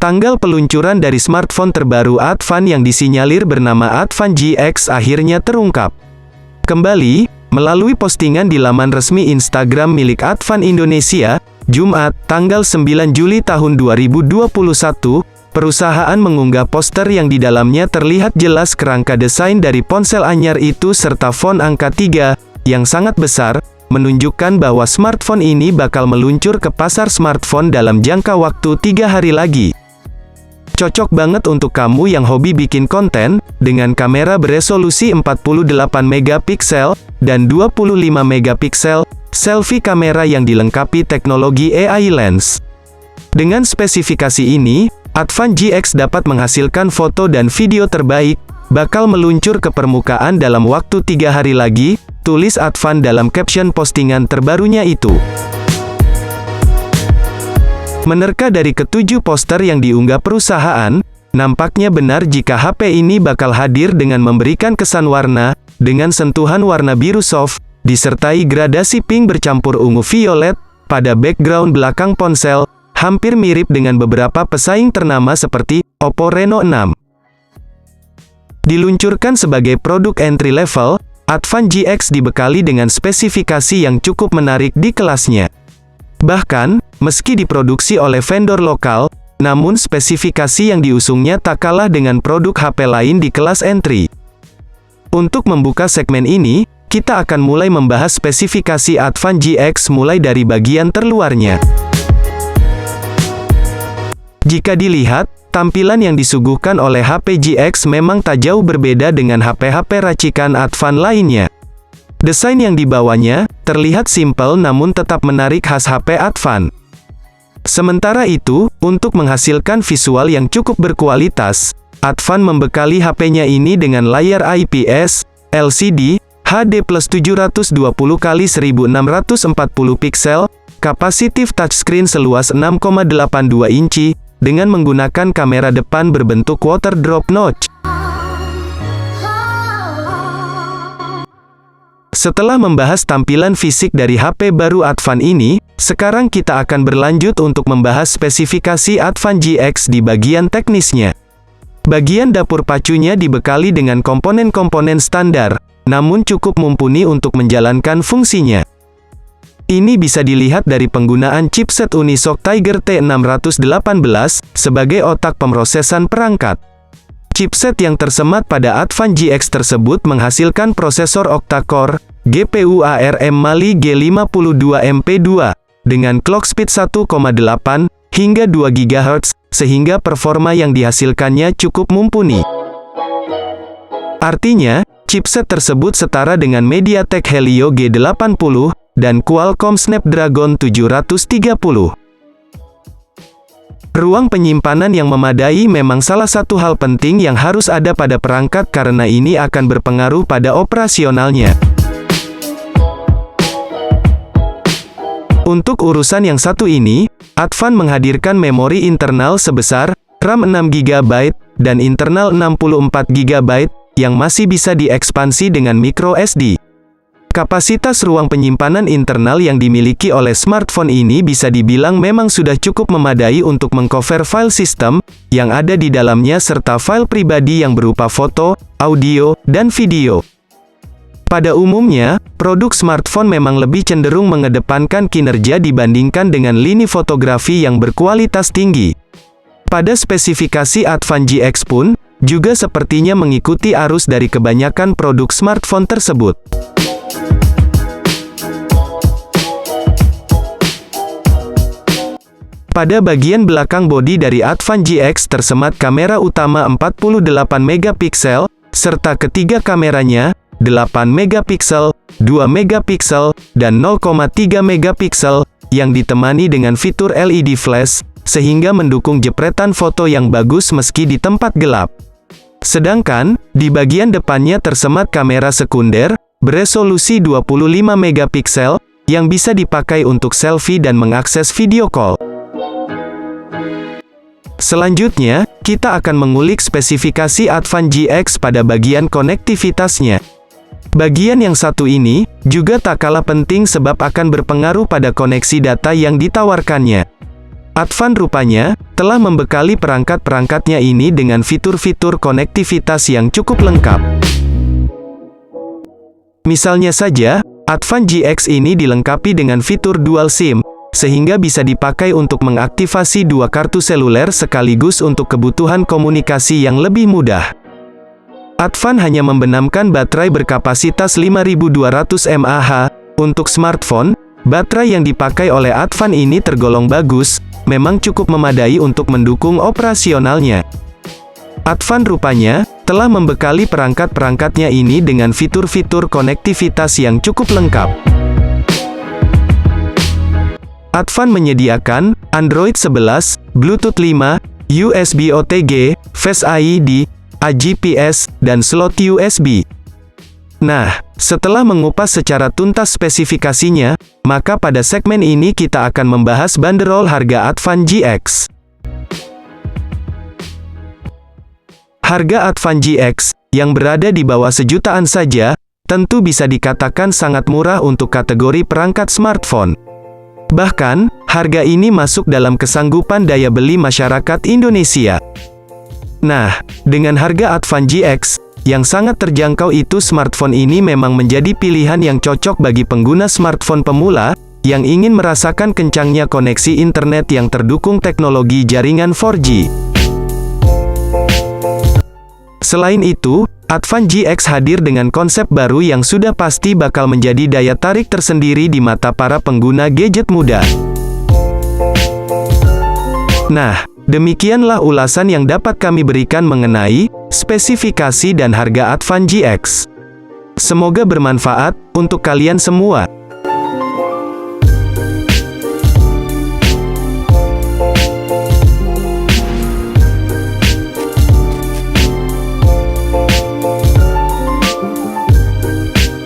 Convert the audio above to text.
Tanggal peluncuran dari smartphone terbaru Advan yang disinyalir bernama Advan GX akhirnya terungkap. Kembali, melalui postingan di laman resmi Instagram milik Advan Indonesia, Jumat, tanggal 9 Juli tahun 2021, perusahaan mengunggah poster yang di dalamnya terlihat jelas kerangka desain dari ponsel anyar itu serta font angka 3, yang sangat besar, menunjukkan bahwa smartphone ini bakal meluncur ke pasar smartphone dalam jangka waktu 3 hari lagi. Cocok banget untuk kamu yang hobi bikin konten, dengan kamera beresolusi 48 megapiksel, dan 25 megapiksel, selfie kamera yang dilengkapi teknologi AI lens. Dengan spesifikasi ini, Advan GX dapat menghasilkan foto dan video terbaik, bakal meluncur ke permukaan dalam waktu 3 hari lagi, tulis Advan dalam caption postingan terbarunya itu. Menerka dari ketujuh poster yang diunggah perusahaan, nampaknya benar jika HP ini bakal hadir dengan memberikan kesan warna, dengan sentuhan warna biru soft, disertai gradasi pink bercampur ungu violet, pada background belakang ponsel, hampir mirip dengan beberapa pesaing ternama seperti Oppo Reno 6. Diluncurkan sebagai produk entry level, Advan GX dibekali dengan spesifikasi yang cukup menarik di kelasnya. Bahkan, meski diproduksi oleh vendor lokal, namun spesifikasi yang diusungnya tak kalah dengan produk HP lain di kelas entry. Untuk membuka segmen ini, kita akan mulai membahas spesifikasi Advan GX mulai dari bagian terluarnya. Jika dilihat, tampilan yang disuguhkan oleh HP GX memang tak jauh berbeda dengan HP-HP racikan Advan lainnya. Desain yang dibawanya, terlihat simpel namun tetap menarik khas HP Advan. Sementara itu, untuk menghasilkan visual yang cukup berkualitas, Advan membekali HP-nya ini dengan layar IPS, LCD, HD plus 720x1640 piksel, kapasitif touchscreen seluas 6,82 inci, dengan menggunakan kamera depan berbentuk water drop notch. Setelah membahas tampilan fisik dari HP baru Advan ini, sekarang kita akan berlanjut untuk membahas spesifikasi Advan GX di bagian teknisnya. Bagian dapur pacunya dibekali dengan komponen-komponen standar, namun cukup mumpuni untuk menjalankan fungsinya. Ini bisa dilihat dari penggunaan chipset Unisoc Tiger T618 sebagai otak pemrosesan perangkat. Chipset yang tersemat pada Advan GX tersebut menghasilkan prosesor octa-core, GPU ARM Mali G52MP2, dengan clock speed 1,8 hingga 2 GHz, sehingga performa yang dihasilkannya cukup mumpuni. Artinya, chipset tersebut setara dengan MediaTek Helio G80, dan Qualcomm Snapdragon 730. Ruang penyimpanan yang memadai memang salah satu hal penting yang harus ada pada perangkat karena ini akan berpengaruh pada operasionalnya. Untuk urusan yang satu ini, Advan menghadirkan memori internal sebesar RAM 6GB dan internal 64GB yang masih bisa diekspansi dengan micro SD. Kapasitas ruang penyimpanan internal yang dimiliki oleh smartphone ini bisa dibilang memang sudah cukup memadai untuk mengcover file system yang ada di dalamnya serta file pribadi yang berupa foto, audio, dan video. Pada umumnya, produk smartphone memang lebih cenderung mengedepankan kinerja dibandingkan dengan lini fotografi yang berkualitas tinggi. Pada spesifikasi Advan GX pun, juga sepertinya mengikuti arus dari kebanyakan produk smartphone tersebut. Pada bagian belakang bodi dari Advan GX tersemat kamera utama 48 megapiksel, serta ketiga kameranya, 8 megapiksel, 2 megapiksel, dan 0,3 megapiksel, yang ditemani dengan fitur LED flash, sehingga mendukung jepretan foto yang bagus meski di tempat gelap. Sedangkan, di bagian depannya tersemat kamera sekunder, beresolusi 25 megapiksel, yang bisa dipakai untuk selfie dan mengakses video call. Selanjutnya, kita akan mengulik spesifikasi Advan GX pada bagian konektivitasnya. Bagian yang satu ini, juga tak kalah penting sebab akan berpengaruh pada koneksi data yang ditawarkannya. Advan rupanya telah membekali perangkat-perangkatnya ini dengan fitur-fitur konektivitas yang cukup lengkap. Misalnya saja, Advan GX ini dilengkapi dengan fitur dual SIM, sehingga bisa dipakai untuk mengaktifasi dua kartu seluler sekaligus untuk kebutuhan komunikasi yang lebih mudah. Advan hanya membenamkan baterai berkapasitas 5200 mAh. Untuk smartphone, baterai yang dipakai oleh Advan ini tergolong bagus, memang cukup memadai untuk mendukung operasionalnya. Advan rupanya telah membekali perangkat-perangkatnya ini dengan fitur-fitur konektivitas yang cukup lengkap. Advan menyediakan Android 11, Bluetooth 5, USB OTG, Face ID, AGPS, dan slot USB. Nah, setelah mengupas secara tuntas spesifikasinya, maka pada segmen ini kita akan membahas banderol harga Advan GX. Harga Advan GX, yang berada di bawah sejutaan saja, tentu bisa dikatakan sangat murah untuk kategori perangkat smartphone. Bahkan, harga ini masuk dalam kesanggupan daya beli masyarakat Indonesia. Nah, dengan harga Advan GX, yang sangat terjangkau itu, smartphone ini memang menjadi pilihan yang cocok bagi pengguna smartphone pemula, yang ingin merasakan kencangnya koneksi internet yang terdukung teknologi jaringan 4G. Selain itu, Advan GX hadir dengan konsep baru yang sudah pasti bakal menjadi daya tarik tersendiri di mata para pengguna gadget muda. Nah, demikianlah ulasan yang dapat kami berikan mengenai spesifikasi dan harga Advan GX. Semoga bermanfaat untuk kalian semua.